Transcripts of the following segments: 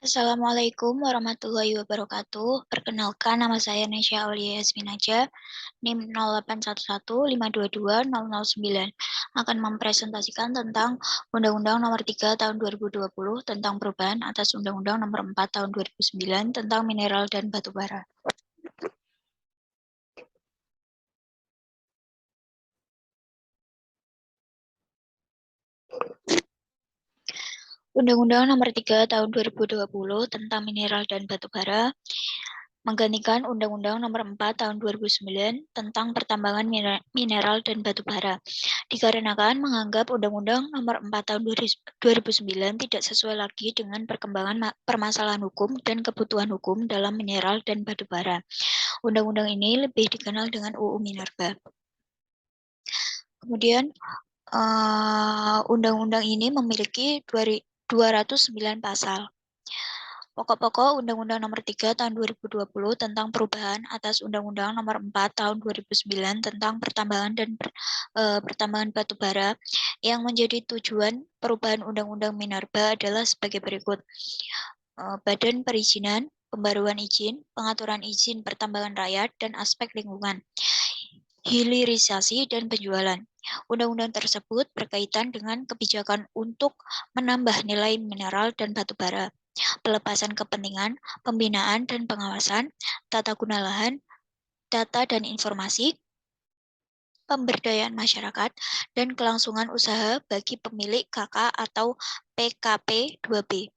Assalamualaikum warahmatullahi wabarakatuh. Perkenalkan, nama saya Nesya Aulia Yasminaja, NIM 0811522009. Akan mempresentasikan tentang Undang-Undang Nomor 3 Tahun 2020 tentang perubahan atas Undang-Undang Nomor 4 Tahun 2009 tentang mineral dan batu bara. Undang-Undang Nomor 3 Tahun 2020 tentang mineral dan batu bara menggantikan Undang-Undang Nomor 4 Tahun 2009 tentang pertambangan mineral dan batu bara, dikarenakan menganggap Undang-Undang Nomor 4 Tahun 2009 tidak sesuai lagi dengan perkembangan permasalahan hukum dan kebutuhan hukum dalam mineral dan batu bara. Undang-undang ini lebih dikenal dengan UU Minerba. Kemudian, Undang-Undang ini memiliki 209 pasal. Pokok-pokok Undang-Undang Nomor 3 Tahun 2020 tentang perubahan atas Undang-Undang Nomor 4 Tahun 2009 tentang pertambangan dan pertambangan batu bara yang menjadi tujuan perubahan Undang-Undang Minerba adalah sebagai berikut. Badan perizinan, pembaruan izin, pengaturan izin pertambangan rakyat, dan aspek lingkungan, hilirisasi, dan penjualan. Undang-undang tersebut berkaitan dengan kebijakan untuk menambah nilai mineral dan batu bara, pelepasan kepentingan, pembinaan dan pengawasan, tata guna lahan, data dan informasi, pemberdayaan masyarakat, dan kelangsungan usaha bagi pemilik KK atau PKP 2B.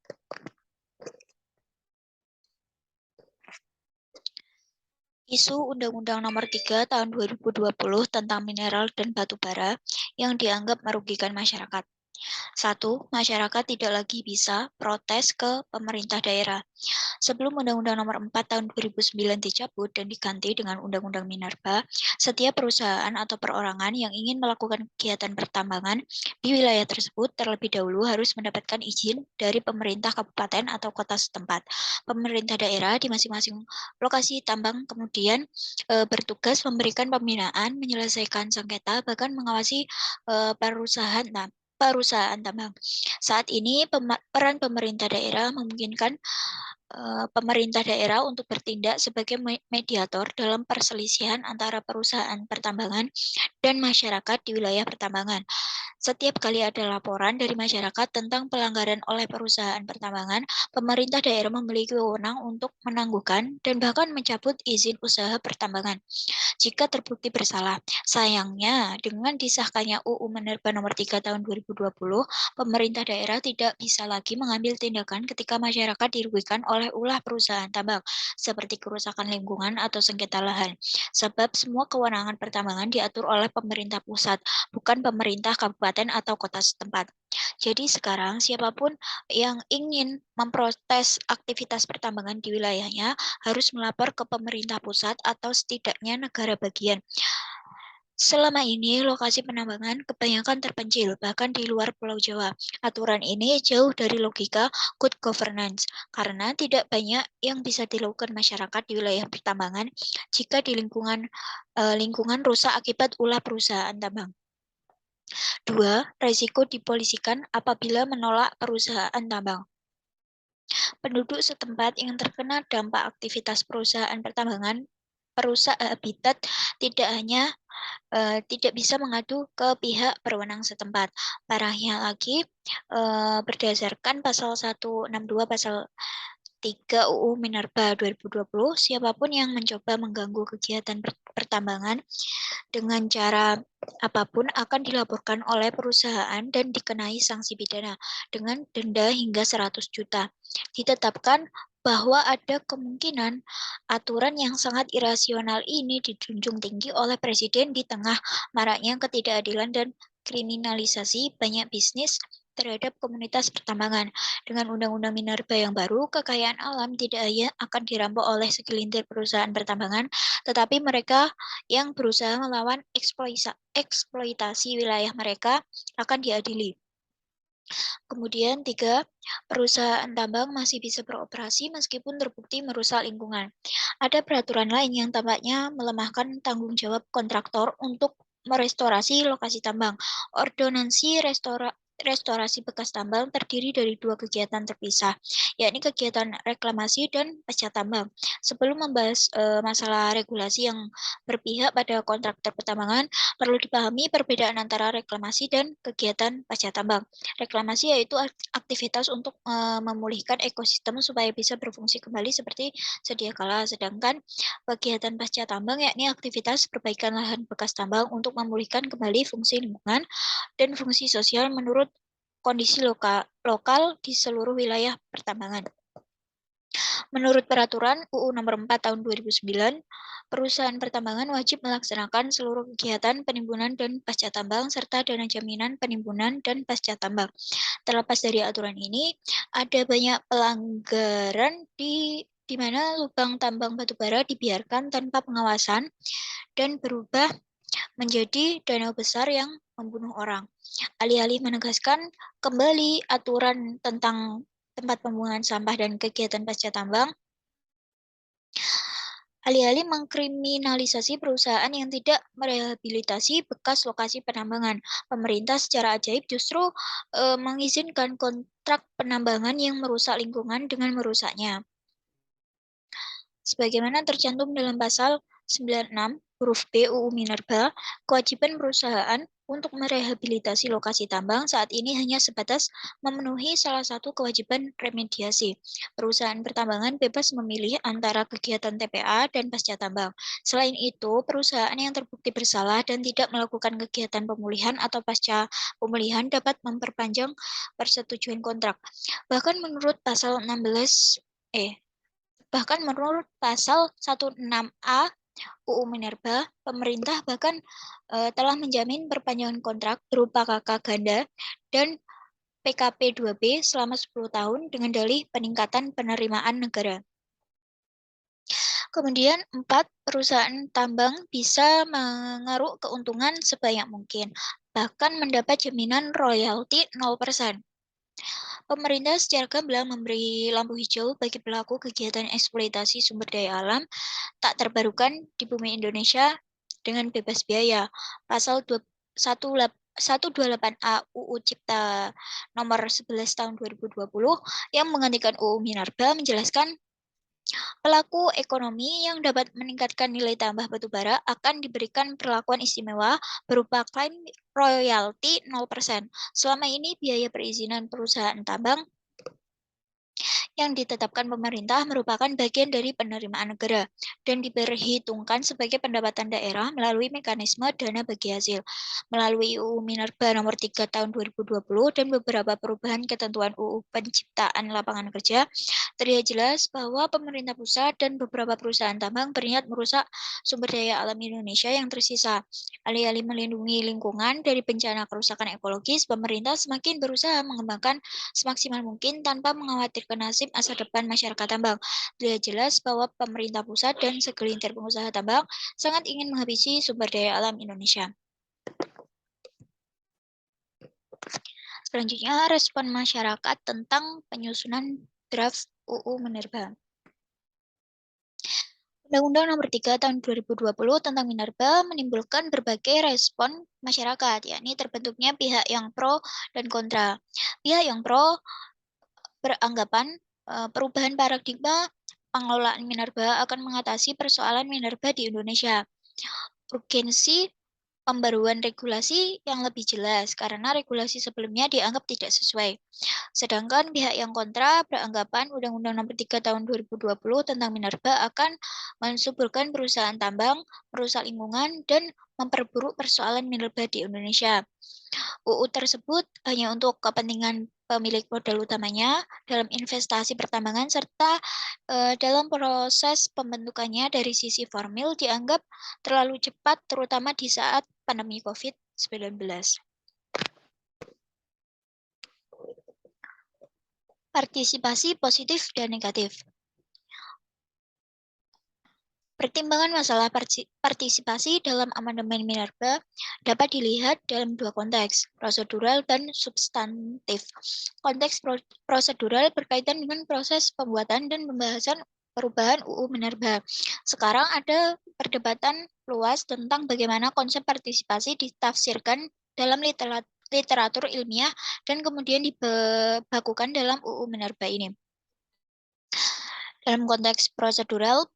Isu Undang-Undang Nomor 3 Tahun 2020 tentang mineral dan batu bara yang dianggap merugikan masyarakat. 1. Masyarakat tidak lagi bisa protes ke pemerintah daerah. Sebelum Undang-Undang Nomor 4 Tahun 2009 dicabut dan diganti dengan Undang-Undang Minerba, setiap perusahaan atau perorangan yang ingin melakukan kegiatan pertambangan di wilayah tersebut terlebih dahulu harus mendapatkan izin dari pemerintah kabupaten atau kota setempat. Pemerintah daerah di masing-masing lokasi tambang kemudian bertugas memberikan pembinaan, menyelesaikan sengketa, bahkan mengawasi perusahaan tambang. Saat ini peran pemerintah daerah memungkinkan pemerintah daerah untuk bertindak sebagai mediator dalam perselisihan antara perusahaan pertambangan dan masyarakat di wilayah pertambangan. Setiap kali ada laporan dari masyarakat tentang pelanggaran oleh perusahaan pertambangan, pemerintah daerah memiliki wewenang untuk menangguhkan dan bahkan mencabut izin usaha pertambangan jika terbukti bersalah. Sayangnya, dengan disahkannya UU Minerba Nomor 3 Tahun 2020, pemerintah daerah tidak bisa lagi mengambil tindakan ketika masyarakat dirugikan oleh ulah perusahaan tambang, seperti kerusakan lingkungan atau sengketa lahan. Sebab semua kewenangan pertambangan diatur oleh pemerintah pusat, bukan pemerintah kabupaten atau kota setempat. Jadi sekarang siapapun yang ingin memprotes aktivitas pertambangan di wilayahnya harus melapor ke pemerintah pusat atau setidaknya negara bagian. Selama ini, lokasi penambangan kebanyakan terpencil, bahkan di luar Pulau Jawa. Aturan ini jauh dari logika good governance, karena tidak banyak yang bisa dilakukan masyarakat di wilayah pertambangan jika di lingkungan rusak akibat ulah perusahaan tambang. 2. Risiko dipolisikan apabila menolak perusahaan tambang. Penduduk setempat yang terkena dampak aktivitas perusahaan pertambangan perusak habitat tidak bisa mengadu ke pihak berwenang setempat. Parahnya lagi, berdasarkan pasal 162 pasal 3 UU Minerba 2020, siapapun yang mencoba mengganggu kegiatan pertambangan dengan cara apapun akan dilaporkan oleh perusahaan dan dikenai sanksi pidana dengan denda hingga 100 juta. Ditetapkan bahwa ada kemungkinan aturan yang sangat irasional ini dijunjung tinggi oleh Presiden di tengah maraknya ketidakadilan dan kriminalisasi banyak bisnis terhadap komunitas pertambangan. Dengan Undang-Undang Minerba yang baru, kekayaan alam tidak hanya akan dirampok oleh segelintir perusahaan pertambangan, tetapi mereka yang berusaha melawan eksploitasi wilayah mereka akan diadili. Kemudian 3, perusahaan tambang masih bisa beroperasi meskipun terbukti merusak lingkungan. Ada peraturan lain yang tampaknya melemahkan tanggung jawab kontraktor untuk merestorasi lokasi tambang. Ordonansi restorasi bekas tambang terdiri dari dua kegiatan terpisah, yakni kegiatan reklamasi dan pasca tambang. Sebelum membahas masalah regulasi yang berpihak pada kontraktor pertambangan, perlu dipahami perbedaan antara reklamasi dan kegiatan pasca tambang. Reklamasi yaitu aktivitas untuk memulihkan ekosistem supaya bisa berfungsi kembali seperti sedia kala, sedangkan kegiatan pasca tambang yakni aktivitas perbaikan lahan bekas tambang untuk memulihkan kembali fungsi lingkungan dan fungsi sosial menurut kondisi lokal di seluruh wilayah pertambangan. Menurut Peraturan UU Nomor 4 Tahun 2009, perusahaan pertambangan wajib melaksanakan seluruh kegiatan penimbunan dan pasca tambang serta dana jaminan penimbunan dan pasca tambang. Terlepas dari aturan ini, ada banyak pelanggaran di mana lubang tambang batubara dibiarkan tanpa pengawasan dan berubah menjadi danau besar yang membunuh orang. Alih-alih menegaskan kembali aturan tentang tempat pembuangan sampah dan kegiatan pasca tambang, alih-alih mengkriminalisasi perusahaan yang tidak merehabilitasi bekas lokasi penambangan, pemerintah secara ajaib justru mengizinkan kontrak penambangan yang merusak lingkungan dengan merusaknya. Sebagaimana tercantum dalam pasal 96 huruf B UU Minerba, kewajiban perusahaan untuk merehabilitasi lokasi tambang saat ini hanya sebatas memenuhi salah satu kewajiban remediasi. Perusahaan pertambangan bebas memilih antara kegiatan TPA dan pasca tambang. Selain itu, perusahaan yang terbukti bersalah dan tidak melakukan kegiatan pemulihan atau pasca pemulihan dapat memperpanjang persetujuan kontrak. Bahkan menurut pasal 16 Bahkan menurut pasal 16A UU Minerba, pemerintah bahkan telah menjamin perpanjangan kontrak berupa KK ganda dan PKP 2B selama 10 tahun dengan dalih peningkatan penerimaan negara. Kemudian 4, perusahaan tambang bisa mengeruk keuntungan sebanyak mungkin, bahkan mendapat jaminan royalti 0%. Pemerintah secara gamblang memberi lampu hijau bagi pelaku kegiatan eksploitasi sumber daya alam tak terbarukan di bumi Indonesia dengan bebas biaya. Pasal 128A UU Cipta Nomor 11 Tahun 2020 yang menggantikan UU Minerba menjelaskan pelaku ekonomi yang dapat meningkatkan nilai tambah batubara akan diberikan perlakuan istimewa berupa klaim royalti 0%. Selama ini biaya perizinan perusahaan tambang yang ditetapkan pemerintah merupakan bagian dari penerimaan negara dan diperhitungkan sebagai pendapatan daerah melalui mekanisme dana bagi hasil. Melalui UU Minerba Nomor 3 Tahun 2020 dan beberapa perubahan ketentuan UU Penciptaan Lapangan Kerja, terlihat jelas bahwa pemerintah pusat dan beberapa perusahaan tambang berniat merusak sumber daya alam Indonesia yang tersisa. Alih-alih melindungi lingkungan dari bencana kerusakan ekologis, pemerintah semakin berusaha mengembangkan semaksimal mungkin tanpa mengkhawatirkan nasib masa depan masyarakat tambang. Terlihat jelas bahwa pemerintah pusat dan segelintir pengusaha tambang sangat ingin menghabisi sumber daya alam Indonesia. Selanjutnya, respon masyarakat tentang penyusunan draft UU Minerba. Undang-Undang Nomor 3 Tahun 2020 tentang Minerba menimbulkan berbagai respon masyarakat, yakni terbentuknya pihak yang pro dan kontra. Pihak yang pro beranggapan perubahan paradigma pengelolaan minerba akan mengatasi persoalan minerba di Indonesia. Urgensi pembaruan regulasi yang lebih jelas karena regulasi sebelumnya dianggap tidak sesuai. Sedangkan pihak yang kontra beranggapan Undang-Undang Nomor 3 Tahun 2020 tentang minerba akan mensuburkan perusahaan tambang, merusak lingkungan, dan memperburuk persoalan minerba di Indonesia. UU tersebut hanya untuk kepentingan pemilik modal utamanya dalam investasi pertambangan serta dalam proses pembentukannya dari sisi formil dianggap terlalu cepat terutama di saat pandemi COVID-19. Partisipasi positif dan negatif. Pertimbangan masalah partisipasi dalam amandemen Minerba dapat dilihat dalam dua konteks, prosedural dan substantif. Konteks prosedural berkaitan dengan proses pembuatan dan pembahasan perubahan UU Minerba. Sekarang ada perdebatan luas tentang bagaimana konsep partisipasi ditafsirkan dalam literatur ilmiah dan kemudian dibakukan dalam UU Minerba ini. Dalam konteks prosedural,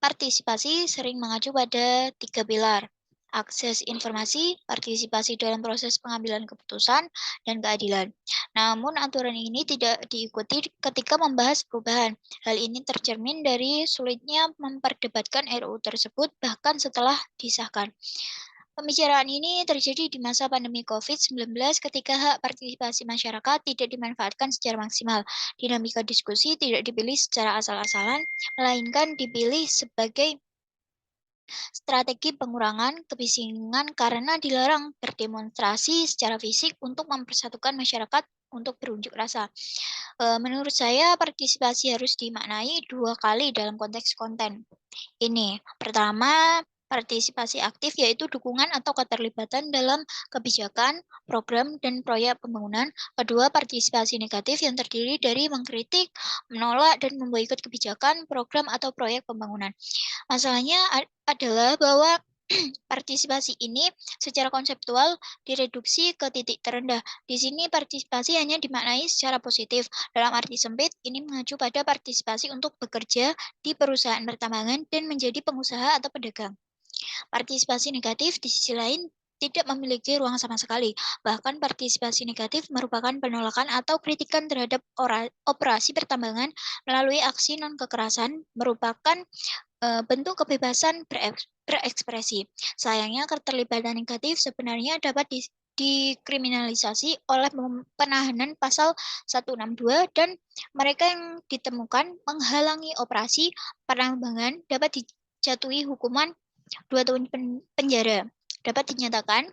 partisipasi sering mengacu pada 3 pilar: akses informasi, partisipasi dalam proses pengambilan keputusan, dan keadilan. Namun, aturan ini tidak diikuti ketika membahas perubahan. Hal ini tercermin dari sulitnya memperdebatkan RUU tersebut bahkan setelah disahkan. Pembicaraan ini terjadi di masa pandemi COVID-19 ketika hak partisipasi masyarakat tidak dimanfaatkan secara maksimal. Dinamika diskusi tidak dipilih secara asal-asalan, melainkan dipilih sebagai strategi pengurangan kebisingan karena dilarang berdemonstrasi secara fisik untuk mempersatukan masyarakat untuk berunjuk rasa. Menurut saya, partisipasi harus dimaknai dua kali dalam konteks konten ini. Pertama, partisipasi aktif yaitu dukungan atau keterlibatan dalam kebijakan, program, dan proyek pembangunan. Kedua, partisipasi negatif yang terdiri dari mengkritik, menolak, dan memboikot kebijakan, program, atau proyek pembangunan. Masalahnya adalah bahwa partisipasi ini secara konseptual direduksi ke titik terendah. Di sini partisipasi hanya dimaknai secara positif. Dalam arti sempit, ini mengacu pada partisipasi untuk bekerja di perusahaan pertambangan dan menjadi pengusaha atau pedagang. Partisipasi negatif di sisi lain tidak memiliki ruang sama sekali. Bahkan partisipasi negatif merupakan penolakan atau kritikan terhadap operasi pertambangan melalui aksi non-kekerasan merupakan bentuk kebebasan berekspresi. Sayangnya keterlibatan negatif sebenarnya dapat dikriminalisasi oleh penahanan pasal 162 dan mereka yang ditemukan menghalangi operasi penambangan dapat dijatuhi hukuman 2 tahun penjara. Dapat dinyatakan,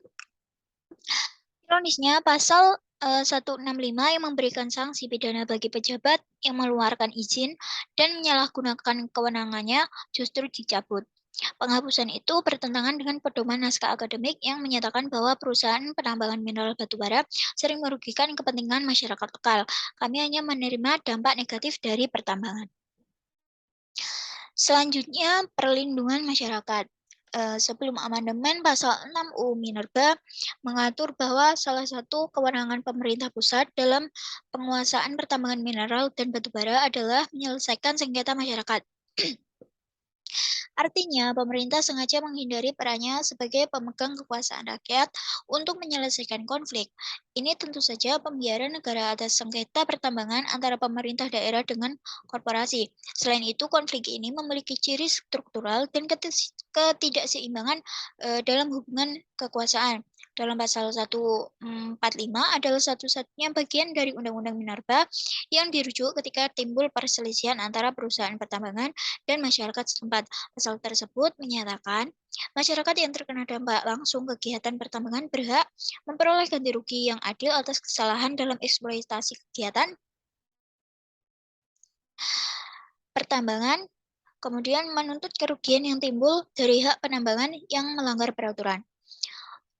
ironisnya pasal 165 yang memberikan sanksi pidana bagi pejabat yang mengeluarkan izin dan menyalahgunakan kewenangannya justru dicabut. Penghapusan itu bertentangan dengan pedoman naskah akademik yang menyatakan bahwa perusahaan penambangan mineral batubara sering merugikan kepentingan masyarakat lokal. Kami hanya menerima dampak negatif dari pertambangan. Selanjutnya, perlindungan masyarakat. Sebelum amandemen pasal 6 UU Minerba mengatur bahwa salah satu kewenangan pemerintah pusat dalam penguasaan pertambangan mineral dan batubara adalah menyelesaikan sengketa masyarakat. Artinya, pemerintah sengaja menghindari perannya sebagai pemegang kekuasaan rakyat untuk menyelesaikan konflik. Ini tentu saja pembiaran negara atas sengketa pertambangan antara pemerintah daerah dengan korporasi. Selain itu, konflik ini memiliki ciri struktural dan ketidakseimbangan dalam hubungan kekuasaan. Dalam pasal 145 adalah satu-satunya bagian dari Undang-Undang Minerba yang dirujuk ketika timbul perselisihan antara perusahaan pertambangan dan masyarakat setempat. Pasal tersebut menyatakan masyarakat yang terkena dampak langsung kegiatan pertambangan berhak memperoleh ganti rugi yang adil atas kesalahan dalam eksploitasi kegiatan pertambangan, kemudian menuntut kerugian yang timbul dari hak penambangan yang melanggar peraturan.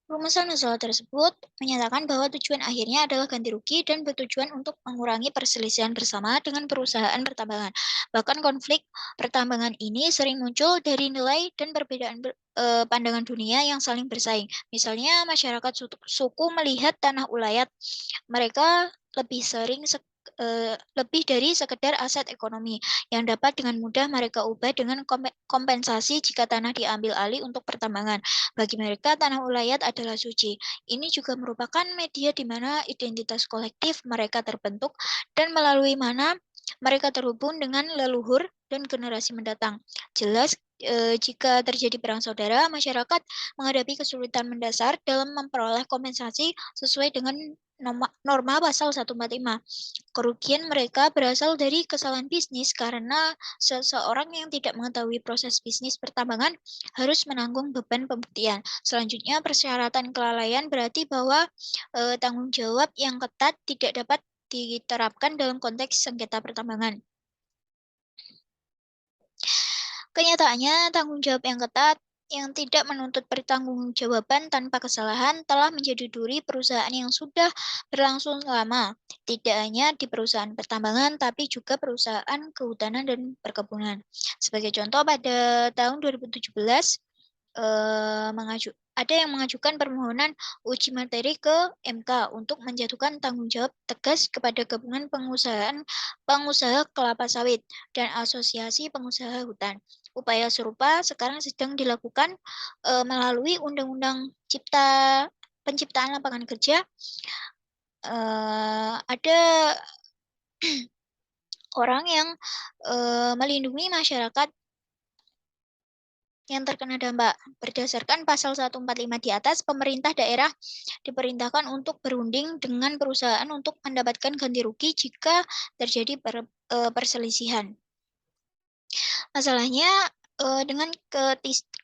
Rumusan masalah tersebut menyatakan bahwa tujuan akhirnya adalah ganti rugi dan bertujuan untuk mengurangi perselisihan bersama dengan perusahaan pertambangan. Bahkan konflik pertambangan ini sering muncul dari nilai dan perbedaan pandangan dunia yang saling bersaing. Misalnya masyarakat suku melihat tanah ulayat mereka lebih sering lebih dari sekedar aset ekonomi yang dapat dengan mudah mereka ubah dengan kompensasi jika tanah diambil alih untuk pertambangan. Bagi mereka, tanah ulayat adalah suci. Ini juga merupakan media di mana identitas kolektif mereka terbentuk dan melalui mana mereka terhubung dengan leluhur dan generasi mendatang. Jelas, jika terjadi perang saudara, masyarakat menghadapi kesulitan mendasar dalam memperoleh kompensasi sesuai dengan norma pasal 145. Kerugian mereka berasal dari kesalahan bisnis karena seseorang yang tidak mengetahui proses bisnis pertambangan harus menanggung beban pembuktian. Selanjutnya, persyaratan kelalaian berarti bahwa tanggung jawab yang ketat tidak dapat diterapkan dalam konteks sengketa pertambangan. Kenyataannya, tanggung jawab yang ketat yang tidak menuntut pertanggungjawaban tanpa kesalahan telah menjadi duri perusahaan yang sudah berlangsung lama, tidak hanya di perusahaan pertambangan, tapi juga perusahaan kehutanan dan perkebunan. Sebagai contoh, pada tahun 2017, ada yang mengajukan permohonan uji materi ke MK untuk menjatuhkan tanggung jawab tegas kepada gabungan pengusaha kelapa sawit dan asosiasi pengusaha hutan. Upaya serupa sekarang sedang dilakukan melalui Undang-Undang Penciptaan Lapangan Kerja. Ada orang yang melindungi masyarakat yang terkena dampak. Berdasarkan pasal 145 di atas, pemerintah daerah diperintahkan untuk berunding dengan perusahaan untuk mendapatkan ganti rugi jika terjadi perselisihan. Masalahnya dengan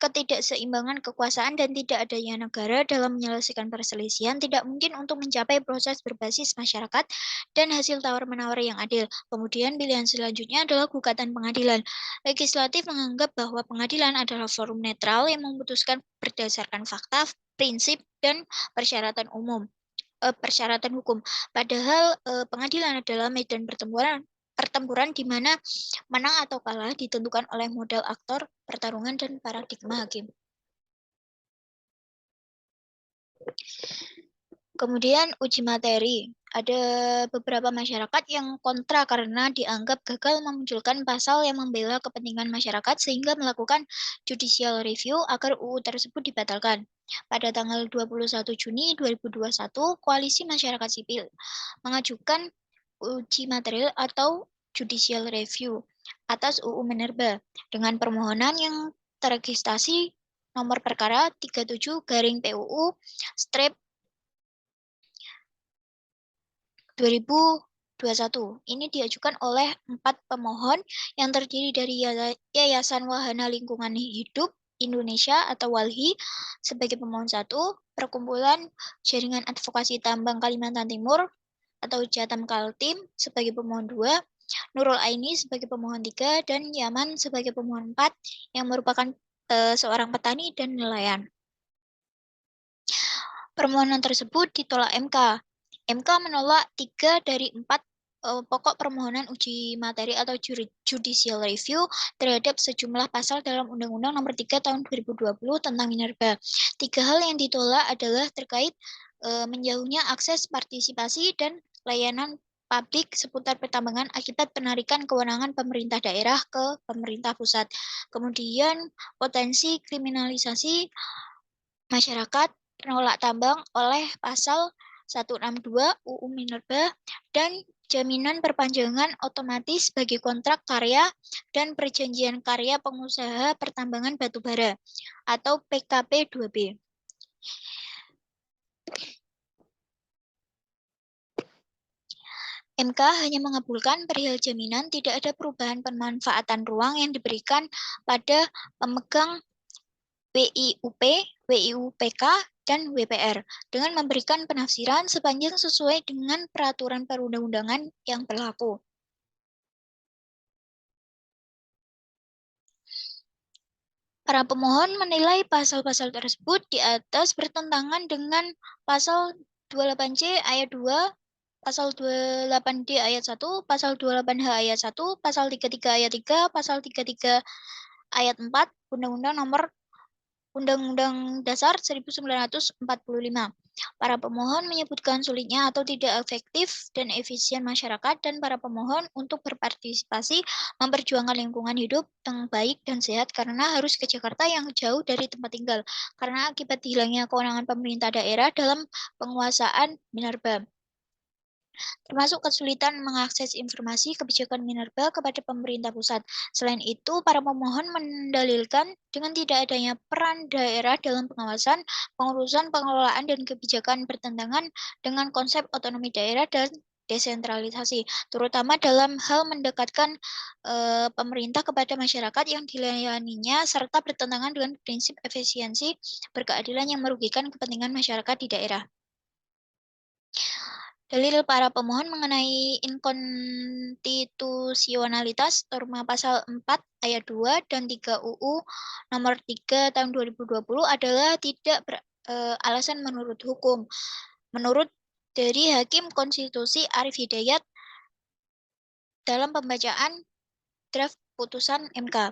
ketidakseimbangan kekuasaan dan tidak adanya negara dalam menyelesaikan perselisihan, tidak mungkin untuk mencapai proses berbasis masyarakat dan hasil tawar-menawar yang adil. Kemudian pilihan selanjutnya adalah gugatan pengadilan. Legislatif menganggap bahwa pengadilan adalah forum netral yang memutuskan berdasarkan fakta, prinsip, dan persyaratan hukum. Padahal pengadilan adalah medan pertempuran di mana menang atau kalah ditentukan oleh modal aktor, pertarungan, dan paradigma hakim. Kemudian uji materi. Ada beberapa masyarakat yang kontra karena dianggap gagal memunculkan pasal yang membela kepentingan masyarakat sehingga melakukan judicial review agar UU tersebut dibatalkan. Pada tanggal 21 Juni 2021, Koalisi Masyarakat Sipil mengajukan uji material atau judicial review atas UU Minerba dengan permohonan yang terregistrasi nomor perkara 37/PUU strip 2021. Ini diajukan oleh 4 pemohon yang terdiri dari Yayasan Wahana Lingkungan Hidup Indonesia atau WALHI sebagai pemohon 1, Perkumpulan Jaringan Advokasi Tambang Kalimantan Timur atau Jatam Kaltim sebagai pemohon 2, Nurul Aini sebagai pemohon 3, dan Yaman sebagai pemohon 4 yang merupakan seorang petani dan nelayan. Permohonan tersebut ditolak MK. MK menolak 3 dari 4 pokok permohonan uji materi atau judicial review terhadap sejumlah pasal dalam Undang-Undang Nomor 3 Tahun 2020 tentang Minerba. 3 hal yang ditolak adalah terkait menjauhnya akses partisipasi dan layanan publik seputar pertambangan akibat penarikan kewenangan pemerintah daerah ke pemerintah pusat. Kemudian potensi kriminalisasi masyarakat penolak tambang oleh pasal 162 UU Minerba dan jaminan perpanjangan otomatis bagi kontrak karya dan perjanjian karya pengusaha pertambangan batubara atau PKP 2B. MK hanya mengabulkan perihal jaminan, tidak ada perubahan pemanfaatan ruang yang diberikan pada pemegang WIUP, WIUPK, dan WPR dengan memberikan penafsiran sepanjang sesuai dengan peraturan perundang-undangan yang berlaku. Para pemohon menilai pasal-pasal tersebut di atas bertentangan dengan pasal 28C ayat 2, pasal 28D ayat 1, pasal 28H ayat 1, pasal 33 ayat 3, pasal 33 ayat 4, Undang-Undang Dasar 1945. Para pemohon menyebutkan sulitnya atau tidak efektif dan efisien masyarakat dan para pemohon untuk berpartisipasi memperjuangkan lingkungan hidup yang baik dan sehat karena harus ke Jakarta yang jauh dari tempat tinggal karena akibat hilangnya kewenangan pemerintah daerah dalam penguasaan minerba, termasuk kesulitan mengakses informasi kebijakan minerba kepada pemerintah pusat. Selain itu, para pemohon mendalilkan dengan tidak adanya peran daerah dalam pengawasan, pengurusan, pengelolaan, dan kebijakan bertentangan dengan konsep otonomi daerah dan desentralisasi, terutama dalam hal mendekatkan pemerintah kepada masyarakat yang dilayaninya, serta bertentangan dengan prinsip efisiensi berkeadilan yang merugikan kepentingan masyarakat di daerah. Dalil para pemohon mengenai inkonstitusionalitas norma pasal 4 ayat 2 dan 3 UU nomor 3 tahun 2020 adalah tidak alasan menurut hukum. Menurut dari Hakim Konstitusi Arif Hidayat dalam pembacaan draft putusan MK.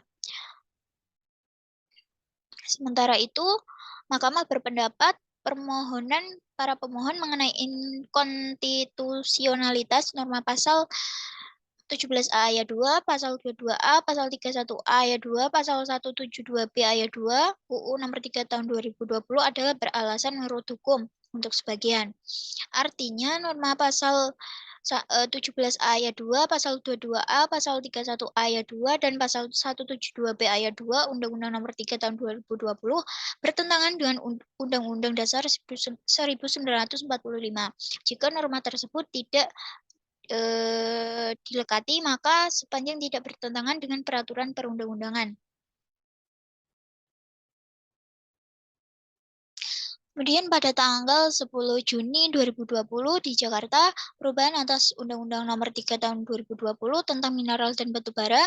Sementara itu, Mahkamah berpendapat permohonan para pemohon mengenai inkonstitusionalitas norma pasal 17A ayat 2, pasal 22A, pasal 31A ayat 2, pasal 172B ayat 2, UU nomor 3 tahun 2020 adalah beralasan menurut hukum untuk sebagian. Artinya norma pasal 17A ayat 2, pasal 22A, pasal 31A ayat 2, dan pasal 172B ayat 2 Undang-Undang nomor 3 tahun 2020 bertentangan dengan Undang-Undang Dasar 1945. Jika norma tersebut tidak dilekati, maka sepanjang tidak bertentangan dengan peraturan perundang-undangan. Kemudian pada tanggal 10 Juni 2020 di Jakarta, perubahan atas Undang-Undang Nomor 3 Tahun 2020 tentang mineral dan batu bara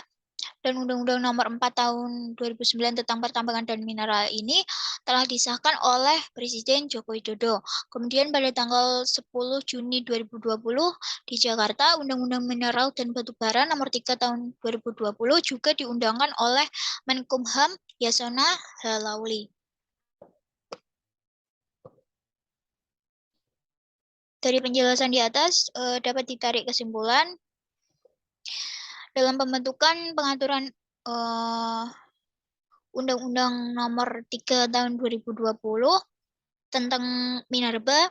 dan Undang-Undang Nomor 4 Tahun 2009 tentang pertambangan dan mineral ini telah disahkan oleh Presiden Joko Widodo. Kemudian pada tanggal 10 Juni 2020 di Jakarta, Undang-Undang Mineral dan Batu Bara Nomor 3 Tahun 2020 juga diundangkan oleh Menkumham Yasona Lawli. Dari penjelasan di atas dapat ditarik kesimpulan dalam pembentukan pengaturan Undang-Undang Nomor 3 Tahun 2020 tentang minerba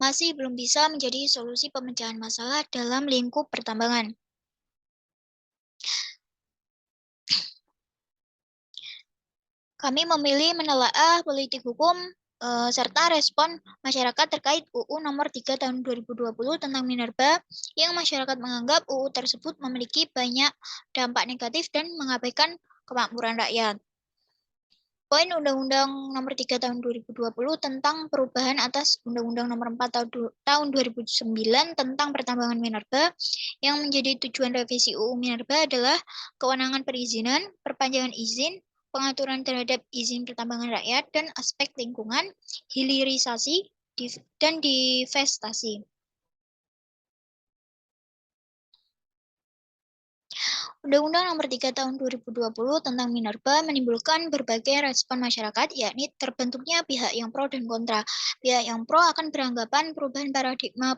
masih belum bisa menjadi solusi pemecahan masalah dalam lingkup pertambangan. Kami memilih menelaah politik hukum serta respon masyarakat terkait UU Nomor 3 Tahun 2020 tentang minerba yang masyarakat menganggap UU tersebut memiliki banyak dampak negatif dan mengabaikan kemakmuran rakyat. Poin Undang-Undang Nomor 3 Tahun 2020 tentang perubahan atas Undang-Undang Nomor 4 Tahun 2009 tentang pertambangan minerba yang menjadi tujuan revisi UU Minerba adalah kewenangan perizinan, perpanjangan izin, pengaturan terhadap izin pertambangan rakyat, dan aspek lingkungan, hilirisasi, dan divestasi. Undang-Undang Nomor 3 Tahun 2020 tentang minerba menimbulkan berbagai respon masyarakat, yakni terbentuknya pihak yang pro dan kontra. Pihak yang pro akan beranggapan perubahan paradigma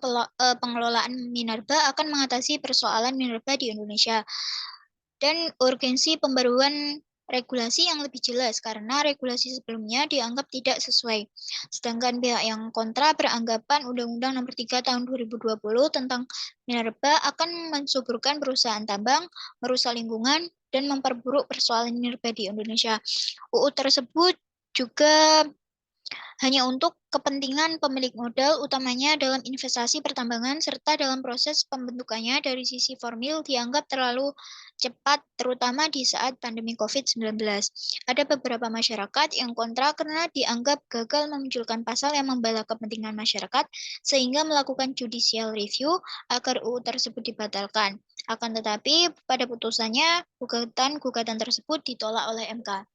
pengelolaan minerba akan mengatasi persoalan minerba di Indonesia dan urgensi pembaruan regulasi yang lebih jelas karena regulasi sebelumnya dianggap tidak sesuai. Sedangkan pihak yang kontra beranggapan Undang-Undang Nomor 3 Tahun 2020 tentang minerba akan mensuburkan perusahaan tambang, merusak lingkungan, dan memperburuk persoalan minerba di Indonesia. UU tersebut juga hanya untuk kepentingan pemilik modal, utamanya dalam investasi pertambangan, serta dalam proses pembentukannya dari sisi formil dianggap terlalu cepat, terutama di saat pandemi COVID-19. Ada beberapa masyarakat yang kontra karena dianggap gagal memunculkan pasal yang membela kepentingan masyarakat, sehingga melakukan judicial review agar UU tersebut dibatalkan. Akan tetapi, pada putusannya, gugatan tersebut ditolak oleh MK.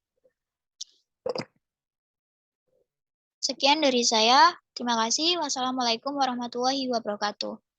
Sekian dari saya. Terima kasih. Wassalamualaikum warahmatullahi wabarakatuh.